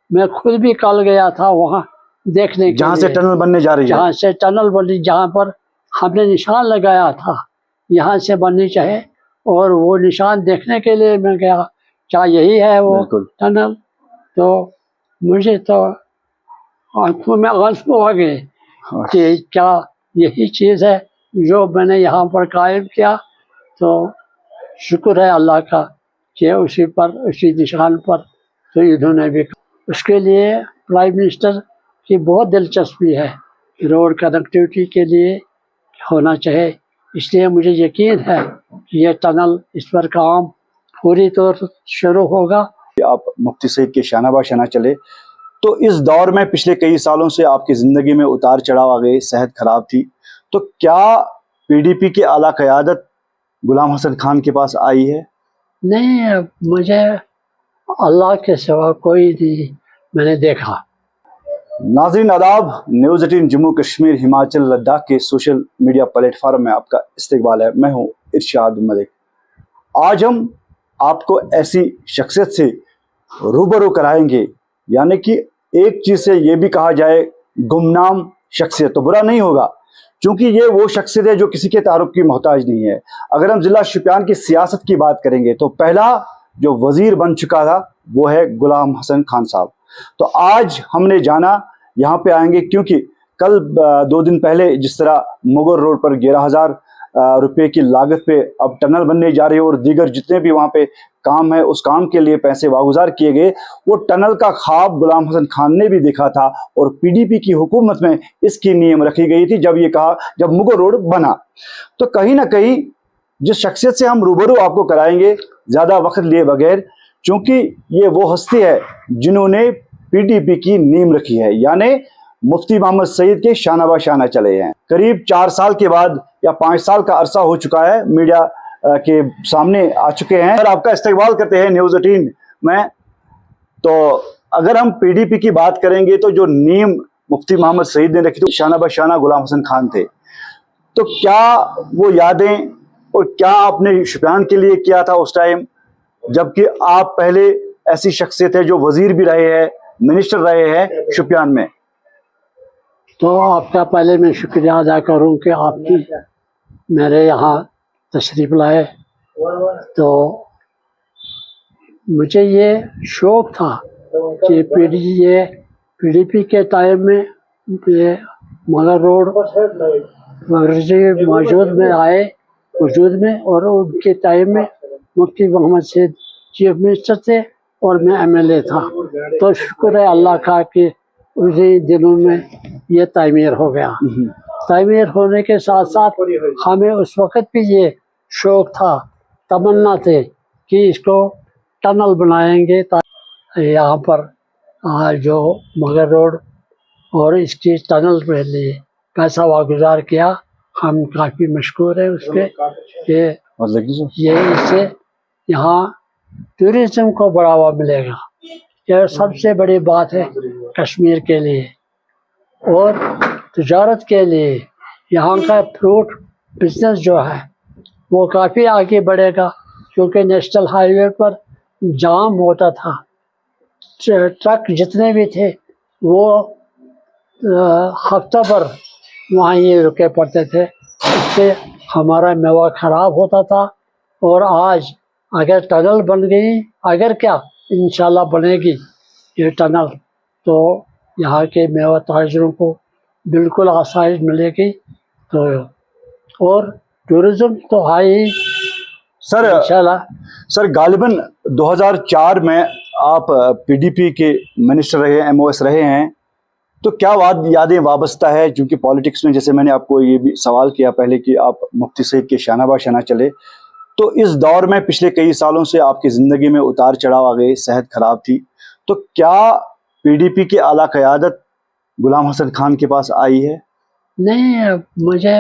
मैं खुद भी कल गया था वहाँ देखने के जहाँ से लिए, टनल बनने जा रही है। जहाँ से टनल बनी, जहाँ पर हमने निशान लगाया था यहाँ से बननी चाहिए, और वो निशान देखने के लिए मैं गया, क्या यही है वो बिल्कुल। टनल? तो मुझे तो आंखों में आंसू आ गए कि क्या यही चीज़ है जो मैंने यहाँ पर कायम किया। तो शुक्र है अल्लाह का कि उसी निशान पर तो इन्होंने भी, उसके लिए प्राइम मिनिस्टर की बहुत दिलचस्पी है, रोड कनेक्टिविटी के लिए होना चाहिए। इसलिए मुझे यकीन है कि ये टनल, इस पर काम पूरी तौर से शुरू होगा। आप मुफ्ती सईद के शानाबा शाना चले, तो इस दौर में पिछले कई सालों से आपकी ज़िंदगी में उतार चढ़ाव आ गए, सेहत खराब थी, तो क्या पीडीपी की आला क़यादत गुलाम हसन खान के पास आई है? नहीं, मुझे अल्लाह के सिवा कोई नहीं मैंने देखा। नाज़रीन आदाब, न्यूज़ 18 जम्मू कश्मीर हिमाचल लद्दाख के सोशल मीडिया प्लेटफार्म में आपका इस्तकबाल है। मैं हूँ इरशाद मलिक। आज हम आपको ऐसी शख्सियत से रूबरू कराएंगे, यानी कि एक चीज़ से ये भी कहा जाए गुमनाम शख्सियत तो बुरा नहीं होगा, क्योंकि ये वो शख्सियत है जो किसी के तारुफ की मोहताज नहीं है। अगर हम ज़िला शोपियान की सियासत की बात करेंगे तो पहला जो वज़ीर बन चुका था वो है गुलाम हसन खान साहब। तो आज हमने जाना, यहाँ पे आएंगे क्योंकि कल 2 दिन पहले जिस तरह मुगल रोड पर 11,000 रुपये की लागत पे अब टनल बनने जा रही है और दीगर जितने भी वहाँ पे काम है उस काम के लिए पैसे वागुजार किए गए, वो टनल का ख्वाब गुलाम हसन खान ने भी देखा था और पीडीपी की हुकूमत में इसकी नीयत रखी गई थी जब मुगल रोड बना। तो कहीं ना कहीं जिस शख्सियत से हम रूबरू आपको कराएंगे ज़्यादा वक्त लिए बगैर, क्योंकि ये वो हस्ती है जिन्होंने पीडीपी की नींव रखी है, यानी मुफ्ती मोहम्मद सईद के शानाबा शाना चले हैं। करीब 4 साल के बाद या 5 साल का अरसा हो चुका है, मीडिया के सामने आ चुके हैं और आपका इस्तकबाल करते हैं न्यूज़ 18 में। तो अगर हम पीडीपी की बात करेंगे तो जो नींव मुफ्ती मोहम्मद सईद ने रखी थी, शानाबा शाना गुलाम हसन खान थे। तो क्या वो यादें और क्या आपने शोपियान के लिए किया था उस टाइम, जबकि आप पहले ऐसी शख्सियत है जो वजीर भी रहे हैं, मिनिस्टर रहे हैं शोपियान में? तो आपका पहले मैं शुक्रिया अदा करूं कि आपकी मेरे यहाँ तशरीफ़ लाए। तो मुझे ये शौक़ था कि पीडीपी के टाइम में ये मुगल रोड वजूद में और उनके टाइम में मुफ्ती मोहम्मद सईद चीफ मिनिस्टर थे और मैं एमएलए था। तो शुक्र है अल्लाह का कि उसी दिनों में ये तामीर हो गया। तामीर होने के साथ साथ हमें उस वक़्त भी ये शौक़ था, तमन्ना थे कि इसको टनल बनाएंगे यहाँ पर जो मुगल रोड, और इसकी टनल के लिए पैसा वागुजार किया। हम काफ़ी मशहूर हैं उसके कि ये इससे यहाँ टूरिज़्म को बढ़ावा मिलेगा। यह सबसे बड़ी बात है कश्मीर के लिए और तिजारत के लिए। यहाँ का फ्रूट बिजनेस जो है वो काफ़ी आगे बढ़ेगा, क्योंकि नेशनल हाईवे पर जाम होता था, ट्रक जितने भी थे वो हफ्ता भर वहाँ ये रुके पड़ते थे, इससे हमारा मेवा ख़राब होता था। और आज अगर टनल बन गई, अगर क्या इंशाल्लाह बनेगी ये टनल, तो यहाँ के मेवा ताजरों को बिल्कुल आसाइश मिलेगी। तो और टूरिज़्म तो है ही सर। इंशाल्लाह। सर गालिबन 2004 में आप पीडीपी के मिनिस्टर रहे, एमओएस रहे हैं, तो क्या यादें वाबस्ता है? क्योंकि पॉलिटिक्स में जैसे मैंने आपको ये भी सवाल किया पहले कि आप मुफ्ती सईद के शानाबा शाना चले, तो इस दौर में पिछले कई सालों से आपकी ज़िंदगी में उतार चढ़ाव आ गए, सेहत खराब थी, तो क्या पीडीपी की आला क़यादत गुलाम हसन खान के पास आई है? नहीं, मुझे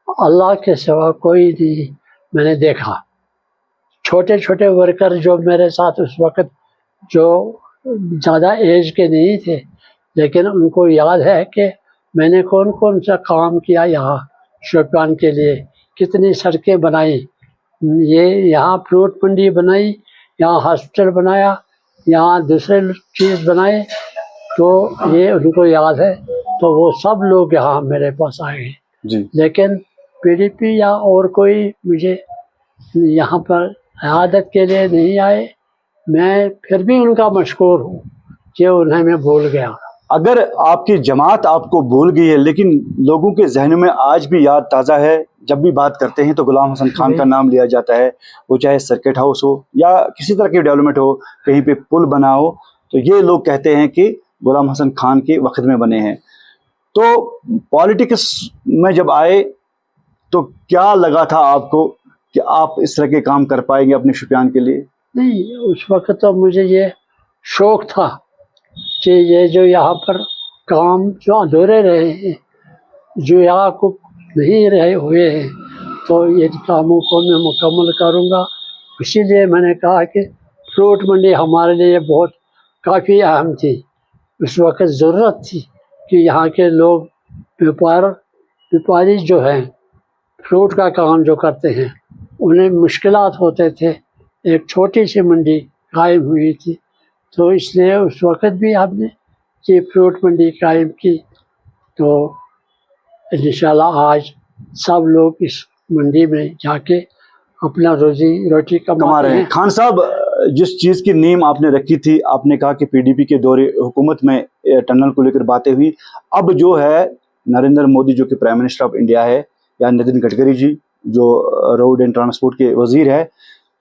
अल्लाह के सिवा कोई नहीं मैंने देखा। छोटे छोटे वर्कर जो मेरे साथ उस वक़्त जो ज़्यादा एज के नहीं थे, लेकिन उनको याद है कि मैंने कौन कौन सा काम किया यहाँ शोपियान के लिए, कितनी सड़कें बनाई, ये यहाँ फ्रूट मंडी बनाई, यहाँ हॉस्पिटल बनाया, यहाँ दूसरे चीज़ बनाए तो ये उनको याद है, तो वो सब लोग यहाँ मेरे पास आए हैं। जी लेकिन पीडीपी या और कोई मुझे यहाँ पर इयादत के लिए नहीं आए। मैं फिर भी उनका मशकूर हूँ कि उन्हें मैं भूल गया। अगर आपकी जमात आपको भूल गई है, लेकिन लोगों के जहन में आज भी याद ताज़ा है, जब भी बात करते हैं तो गुलाम हसन खान का नाम लिया जाता है, वो चाहे सर्किट हाउस हो या किसी तरह की डेवलपमेंट हो, कहीं पे पुल बना हो, तो ये लोग कहते हैं कि गुलाम हसन खान के वक्त में बने हैं। तो पॉलिटिक्स में जब आए तो क्या लगा था आपको कि आप इस तरह के काम कर पाएंगे अपने शुपियान के लिए? नहीं, उस वक्त तो मुझे ये शौक था कि ये जो यहाँ पर काम जो अधूरे रहे हैं, जो यहाँ को नहीं रहे हुए हैं, तो ये कामों को मैं मुकम्मल करूँगा। इसीलिए मैंने कहा कि फ्रूट मंडी हमारे लिए बहुत काफ़ी अहम थी। उस वक्त ज़रूरत थी कि यहाँ के लोग व्यापारी जो हैं, फ्रूट का काम जो करते हैं, उन्हें मुश्किलात होते थे। एक छोटी सी मंडी कायम हुई थी, तो इसलिए उस वक्त भी हमने ये फ्रूट मंडी कायम की। तो इंशाल्लाह आज सब लोग इस मंडी में जाके अपना रोजी रोटी कमा रहे हैं। खान साहब, जिस चीज़ की नींव आपने रखी थी, आपने कहा कि पीडीपी के दौरे हुकूमत में टनल को लेकर बातें हुई। अब जो है नरेंद्र मोदी जो कि प्राइम मिनिस्टर ऑफ इंडिया है, या नितिन गडकरी जी जो रोड एंड ट्रांसपोर्ट के वजीर है,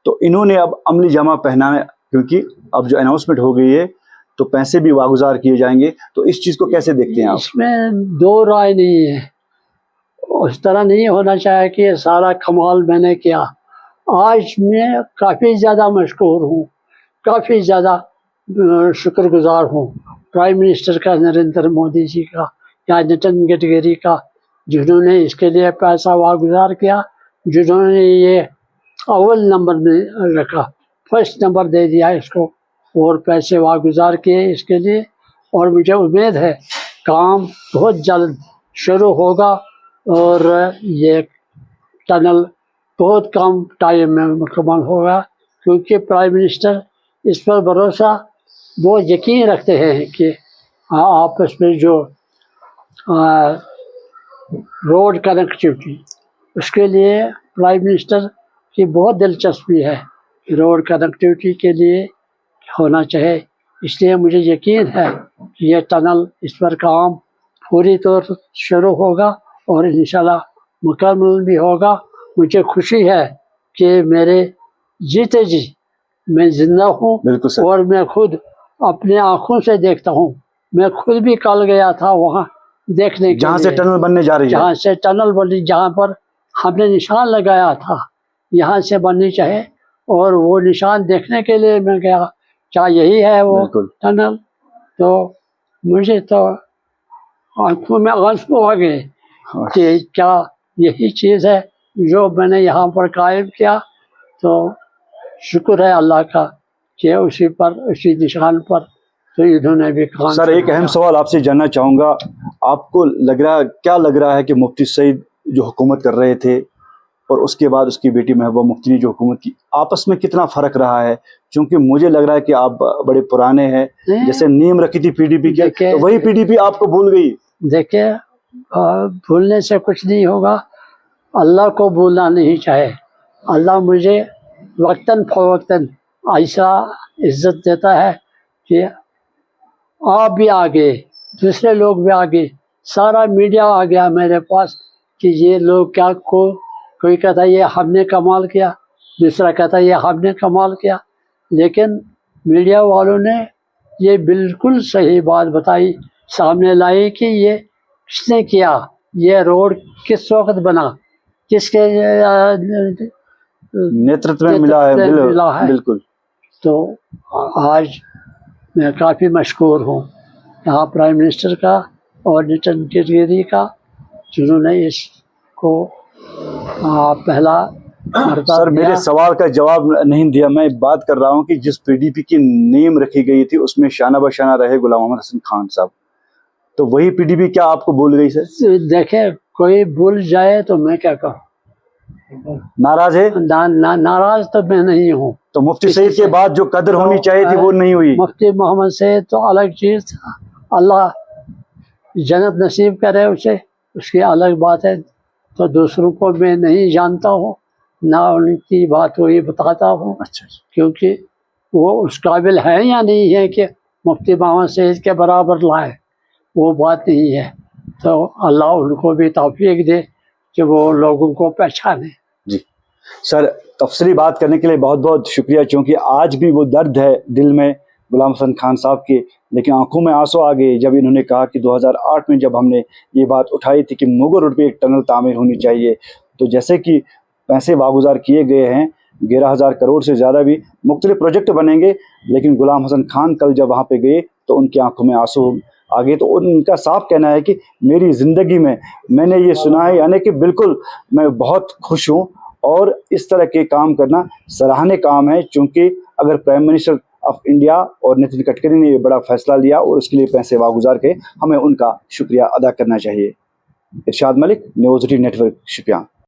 तो इन्होंने अब अमली जामा पहना है, क्योंकि अब जो अनाउंसमेंट हो गई है तो पैसे भी वागुजार किए जाएंगे। तो इस चीज़ को कैसे देखते हैं आप? इसमें दो राय नहीं है। उस तरह नहीं होना चाहिए कि ये सारा कमाल मैंने किया। आज मैं काफ़ी ज़्यादा मशकूर हूँ, काफ़ी ज़्यादा शुक्रगुजार हूँ प्राइम मिनिस्टर का, नरेंद्र मोदी जी का या नितिन गडकरी का, जिन्होंने इसके लिए पैसा वागुजार किया, जिन्होंने ये अव्वल नंबर में रखा, फर्स्ट नंबर दे दिया इसको, और पैसे वागुजार किए इसके लिए। और मुझे उम्मीद है काम बहुत जल्द शुरू होगा और ये टनल बहुत कम टाइम में मुकम्मल होगा, क्योंकि प्राइम मिनिस्टर इस पर भरोसा बहुत यकीन रखते हैं कि आपस में जो रोड कनेक्टिविटी, उसके लिए प्राइम मिनिस्टर की बहुत दिलचस्पी है कि रोड कनेक्टिविटी के लिए होना चाहिए। इसलिए मुझे यकीन है कि ये टनल, इस पर काम पूरी तौर से शुरू होगा और इंशाल्लाह मुकम्मल भी होगा। मुझे खुशी है कि मेरे जीते जी मैं जिंदा हूँ, बिल्कुल सर। और मैं खुद अपने आँखों से देखता हूँ। मैं खुद भी कल गया था वहाँ देखने के जहाँ से लिए, टनल बनने जा रही है, जहाँ से टनल बनी, जहाँ पर हमने निशान लगाया था यहाँ से बननी चाहिए, और वो निशान देखने के लिए मैं गया, क्या यही है वो टनल? तो मुझे तो आंखों में आंसू आ गए कि क्या यही चीज़ है जो मैंने यहाँ पर कायम किया। तो शुक्र है अल्लाह का कि उसी पर, उसी निशान पर तो इन्होंने भी काम। सर, एक अहम सवाल आपसे जानना चाहूँगा, आपको क्या लग रहा है कि मुफ्ती सईद जो हुकूमत कर रहे थे और उसके बाद उसकी बेटी महबूबा मुफ्ती ने जो हुकूमत की, आपस में कितना फ़र्क रहा है? क्योंकि मुझे लग रहा है कि आप बड़े पुराने हैं, जैसे नीम रखी थी पीडीपी की, तो वही पीडीपी आपको भूल गई। देखिए, भूलने से कुछ नहीं होगा, अल्लाह को भूलना नहीं चाहे। अल्लाह मुझे वक्तन फ़वक्तन ऐसा इज़्ज़त देता है कि आप भी आ गए, दूसरे लोग भी आ गए, सारा मीडिया आ गया मेरे पास कि ये लोग क्या को, कोई कहता है ये हमने कमाल किया, दूसरा कहता है ये हमने कमाल किया। लेकिन मीडिया वालों ने ये बिल्कुल सही बात बताई, सामने लाई कि ये किसने किया, ये रोड किस वक्त बना, किसके नेतृत्व में मिला है। बिल्कुल। तो आज मैं काफ़ी मशकूर हूँ यहाँ प्राइम मिनिस्टर का और नितिन गडकरी का, जिन्होंने इसको पहला सर, मेरे सवाल का जवाब नहीं दिया। मैं बात कर रहा हूँ कि जिस पीडीपी की नीम रखी गई थी उसमें शाना बशाना रहे गुलाम मोहम्मद हसन खान साहब, तो वही पीडीपी क्या आपको भूल गई सर? देखे, कोई भूल जाए तो मैं क्या कहूँ, नाराज है? नाराज तो मैं नहीं हूँ। तो मुफ्ती सईद के बाद जो कदर होनी चाहिए थी वो नहीं हुई। मुफ्ती मोहम्मद सईद तो अलग चीज़ था, अल्लाह जन्नत नसीब करे उसे, उसकी अलग बात है। तो दूसरों को मैं नहीं जानता हूँ, ना उनकी बात वही बताता हूँ, अच्छा, क्योंकि वो उस काबिल है या नहीं है कि मुफ्ती मोहम्मद सईद के बराबर लाए, वो बात नहीं है। तो अल्लाह उनको भी तौफीक दे कि वो लोगों को पहचाने। जी सर, तफसीली बात करने के लिए बहुत बहुत शुक्रिया, क्योंकि आज भी वो दर्द है दिल में गुलाम हसन खान साहब के, लेकिन आंखों में आंसू आ गए जब इन्होंने कहा कि 2008 में जब हमने ये बात उठाई थी कि मुगल रोड पे एक टनल तामीर होनी चाहिए, तो जैसे कि पैसे वागुजार किए गए हैं 11,000 करोड़ से ज़्यादा भी मुख्तलिफ प्रोजेक्ट बनेंगे, लेकिन गुलाम हसन खान कल जब वहाँ पे गए तो उनकी आंखों में आंसू आ गए। तो उनका साफ कहना है कि मेरी ज़िंदगी में मैंने ये सुना है, यानी कि बिल्कुल मैं बहुत खुश हूँ, और इस तरह के काम करना सराहनीय काम है, क्योंकि अगर प्राइम मिनिस्टर ऑफ इंडिया और नितिन गडकरी ने ये बड़ा फैसला लिया और उसके लिए पैसे वागुजार के, हमें उनका शुक्रिया अदा करना चाहिए। इरशाद मलिक, न्यूज़ 18 नेटवर्क, शुपियां।